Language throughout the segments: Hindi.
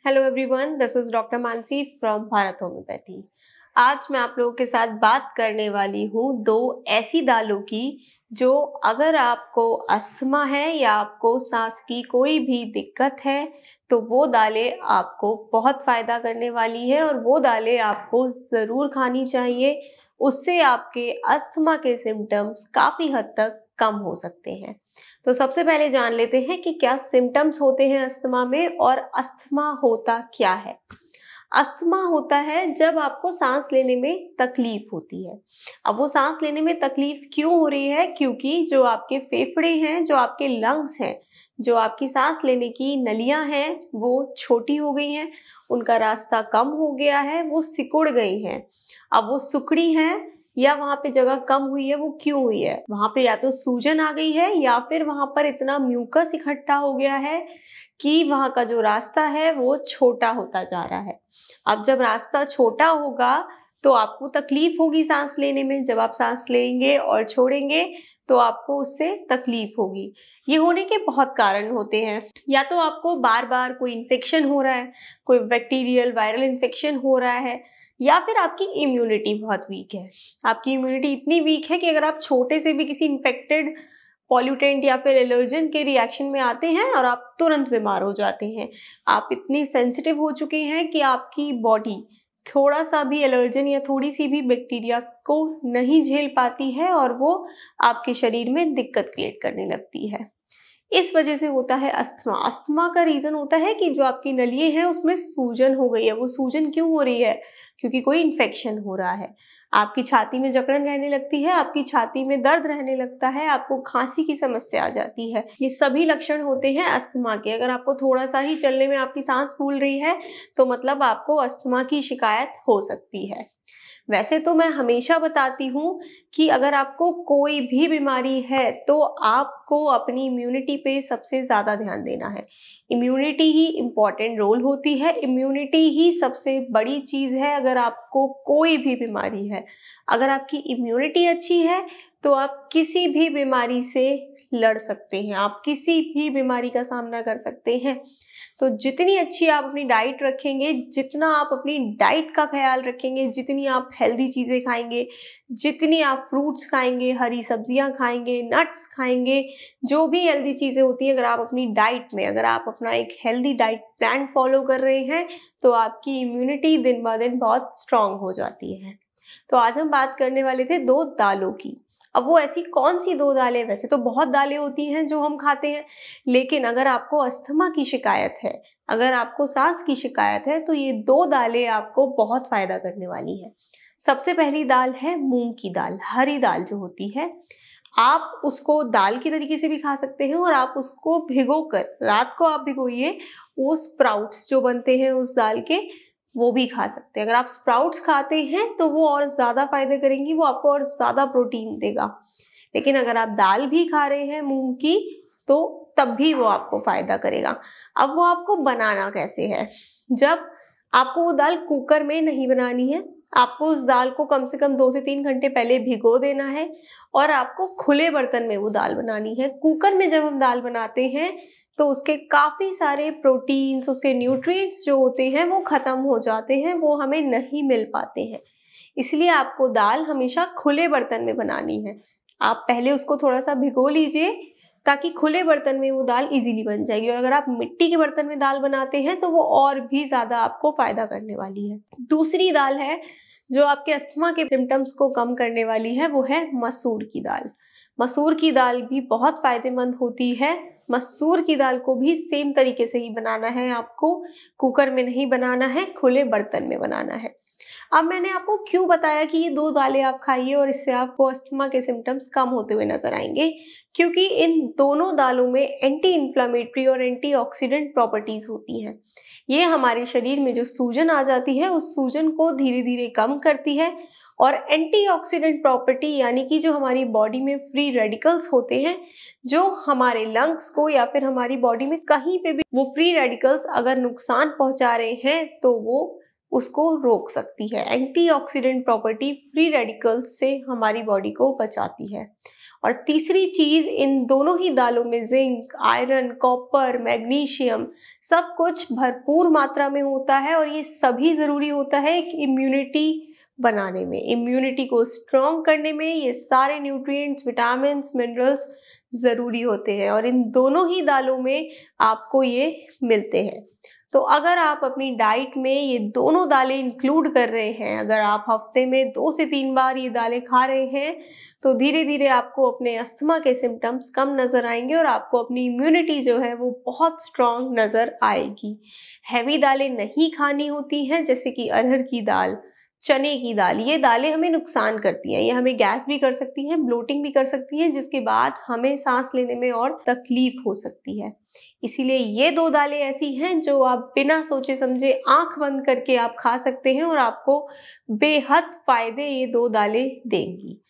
Hello everyone, this is doctor Mansi from Bharat homeopathy. आज मैं आप लोगों के साथ बात करने वाली हूँ दो ऐसी दालों की जो अगर आपको अस्थमा है या आपको सांस की कोई भी दिक्कत है तो वो दालें आपको बहुत फ़ायदा करने वाली है और वो दालें आपको ज़रूर खानी चाहिए। उससे आपके अस्थमा के सिम्टम्स काफ़ी हद तक कम हो सकते हैं। तो सबसे पहले जान लेते हैं कि क्या सिम्टम्स होते हैं अस्थमा में और अस्थमा होता क्या है। अस्थमा होता है जब आपको सांस लेने में तकलीफ होती है। अब वो सांस लेने में तकलीफ क्यों हो रही है? क्योंकि जो आपके फेफड़े हैं, जो आपके लंग्स हैं, जो आपकी सांस लेने की नलियां हैं वो छोटी हो गई हैं, उनका रास्ता कम हो गया है, वो सिकुड़ गई हैं। अब वो सिकुड़ी हैं या वहां पे जगह कम हुई है, वो क्यों हुई है? वहां पे या तो सूजन आ गई है या फिर वहां पर इतना म्यूकस इकट्ठा हो गया है कि वहां का जो रास्ता है वो छोटा होता जा रहा है। अब जब रास्ता छोटा होगा तो आपको तकलीफ होगी सांस लेने में। जब आप सांस लेंगे और छोड़ेंगे तो आपको उससे तकलीफ होगी। ये होने के बहुत कारण होते हैं। या तो आपको बार बार कोई इन्फेक्शन हो रहा है, कोई बैक्टीरियल वायरल इन्फेक्शन हो रहा है, या फिर आपकी इम्यूनिटी बहुत वीक है। आपकी इम्यूनिटी इतनी वीक है कि अगर आप छोटे से भी किसी इन्फेक्टेड पॉल्यूटेंट या फिर एलर्जन के रिएक्शन में आते हैं और आप तुरंत बीमार हो जाते हैं। आप इतनी सेंसिटिव हो चुके हैं कि आपकी बॉडी थोड़ा सा भी एलर्जन या थोड़ी सी भी बैक्टीरिया को नहीं झेल पाती है और वो आपके शरीर में दिक्कत क्रिएट करने लगती है। इस वजह से होता है अस्थमा। अस्थमा का रीजन होता है कि जो आपकी नलियां हैं उसमें सूजन हो गई है। वो सूजन क्यों हो रही है? क्योंकि कोई इन्फेक्शन हो रहा है। आपकी छाती में जकड़न रहने लगती है, आपकी छाती में दर्द रहने लगता है, आपको खांसी की समस्या आ जाती है। ये सभी लक्षण होते हैं अस्थमा के। अगर आपको थोड़ा सा ही चलने में आपकी सांस फूल रही है तो मतलब आपको अस्थमा की शिकायत हो सकती है। वैसे तो मैं हमेशा बताती हूँ कि अगर आपको कोई भी बीमारी है तो आपको अपनी इम्यूनिटी पे सबसे ज़्यादा ध्यान देना है। इम्यूनिटी ही इम्पॉर्टेंट रोल होती है, इम्यूनिटी ही सबसे बड़ी चीज़ है। अगर आपको कोई भी बीमारी है, अगर आपकी इम्यूनिटी अच्छी है तो आप किसी भी बीमारी से लड़ सकते हैं, आप किसी भी बीमारी का सामना कर सकते हैं। तो जितनी अच्छी आप अपनी डाइट रखेंगे, जितना आप अपनी डाइट का ख्याल रखेंगे, जितनी आप हेल्दी चीज़ें खाएंगे, जितनी आप फ्रूट्स खाएंगे, हरी सब्जियां खाएंगे, नट्स खाएंगे, जो भी हेल्दी चीज़ें होती हैं, अगर आप अपनी डाइट में अगर आप अपना एक हेल्दी डाइट प्लान फॉलो कर रहे हैं तो आपकी इम्यूनिटी दिन ब दिन बहुत स्ट्रांग हो जाती है। तो आज हम बात करने वाले थे दो दालों की। अब वो ऐसी कौन सी दो दालें? वैसे तो बहुत दालें होती हैं जो हम खाते हैं, लेकिन अगर आपको अस्थमा की शिकायत है, अगर आपको सांस की शिकायत है तो ये दो दालें आपको बहुत फायदा करने वाली है। सबसे पहली दाल है मूंग की दाल, हरी दाल जो होती है। आप उसको दाल की तरीके से भी खा सकते हैं और आप उसको भिगोकर रात को आप भिगोइए, वो स्प्राउट्स जो बनते हैं उस दाल के वो भी खा सकते हैं। अगर आप स्प्राउट्स खाते हैं तो वो और ज़्यादा फायदे करेंगी, वो आपको और ज़्यादा प्रोटीन देगा। लेकिन अगर आप दाल भी खा रहे हैं मूंग की तो तब भी वो आपको फायदा करेगा। अब वो आपको बनाना कैसे है? जब आपको वो दाल कुकर में नहीं बनानी है, आपको उस दाल को कम से कम 2 से 3 घंटे पहले भिगो देना है और आपको खुले बर्तन में वो दाल बनानी है। कुकर में जब हम दाल बनाते हैं तो उसके काफ़ी सारे प्रोटीन्स, उसके न्यूट्रिएंट्स जो होते हैं वो ख़त्म हो जाते हैं, वो हमें नहीं मिल पाते हैं। इसलिए आपको दाल हमेशा खुले बर्तन में बनानी है। आप पहले उसको थोड़ा सा भिगो लीजिए ताकि खुले बर्तन में वो दाल इजीली बन जाएगी। और अगर आप मिट्टी के बर्तन में दाल बनाते हैं तो वो और भी ज़्यादा आपको फ़ायदा करने वाली है। दूसरी दाल है जो आपके अस्थमा के सिम्टम्स को कम करने वाली है, वो है मसूर की दाल। मसूर की दाल भी बहुत फायदेमंद होती है। मसूर की दाल को भी सेम तरीके से ही बनाना है आपको, कुकर में नहीं बनाना है, खुले बर्तन में बनाना है। अब मैंने आपको क्यों बताया कि ये दो दालें आप खाइए और इससे आपको अस्थमा के सिम्टम्स कम होते हुए नजर आएंगे? क्योंकि इन दोनों दालों में एंटी इन्फ्लामेटरी और एंटीऑक्सीडेंट प्रॉपर्टीज होती हैं। ये हमारे शरीर में जो सूजन आ जाती है उस सूजन को धीरे धीरे कम करती है। और एंटीऑक्सीडेंट प्रॉपर्टी यानी कि जो हमारी बॉडी में फ्री रेडिकल्स होते हैं, जो हमारे लंग्स को या फिर हमारी बॉडी में कहीं पे भी वो फ्री रेडिकल्स अगर नुकसान पहुंचा रहे हैं तो वो उसको रोक सकती है। एंटीऑक्सीडेंट प्रॉपर्टी फ्री रेडिकल्स से हमारी बॉडी को बचाती है। और तीसरी चीज, इन दोनों ही दालों में जिंक, आयरन, कॉपर, मैग्नीशियम सब कुछ भरपूर मात्रा में होता है और ये सभी जरूरी होता है एक इम्यूनिटी बनाने में, इम्यूनिटी को स्ट्रॉन्ग करने में। ये सारे न्यूट्रिएंट्स, विटामिन्स, मिनरल्स ज़रूरी होते हैं और इन दोनों ही दालों में आपको ये मिलते हैं। तो अगर आप अपनी डाइट में ये दोनों दालें इंक्लूड कर रहे हैं, अगर आप हफ्ते में 2 से 3 बार ये दालें खा रहे हैं, तो धीरे धीरे आपको अपने अस्थमा के सिम्टम्स कम नज़र आएंगे और आपको अपनी इम्यूनिटी जो है वो बहुत स्ट्रॉन्ग नज़र आएगी। हैवी दालें नहीं खानी होती हैं, जैसे कि अरहर की दाल, चने की दाल, ये दालें हमें नुकसान करती हैं, ये हमें गैस भी कर सकती हैं, ब्लोटिंग भी कर सकती हैं, जिसके बाद हमें सांस लेने में और तकलीफ हो सकती है। इसीलिए ये 2 दालें ऐसी हैं जो आप बिना सोचे समझे आंख बंद करके आप खा सकते हैं और आपको बेहद फायदे ये 2 दालें देंगी।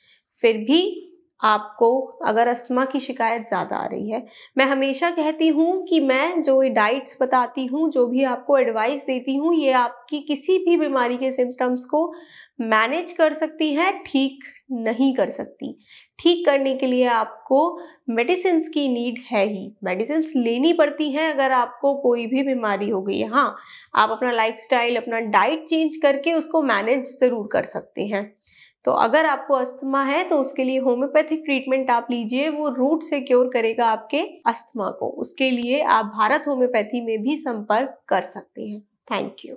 फिर भी आपको अगर अस्थमा की शिकायत ज़्यादा आ रही है, मैं हमेशा कहती हूँ कि मैं जो डाइट्स बताती हूँ, जो भी आपको एडवाइस देती हूँ, ये आपकी किसी भी बीमारी के सिम्टम्स को मैनेज कर सकती है, ठीक नहीं कर सकती। ठीक करने के लिए आपको मेडिसिन्स की नीड है ही, मेडिसिन्स लेनी पड़ती हैं अगर आपको कोई भी बीमारी हो गई है। हाँ, आप अपना लाइफस्टाइल, अपना डाइट चेंज करके उसको मैनेज ज़रूर कर सकते हैं। तो अगर आपको अस्थमा है तो उसके लिए होम्योपैथिक ट्रीटमेंट आप लीजिए, वो रूट से क्योर करेगा आपके अस्थमा को। उसके लिए आप भारत होम्योपैथी में भी संपर्क कर सकते हैं। Thank you.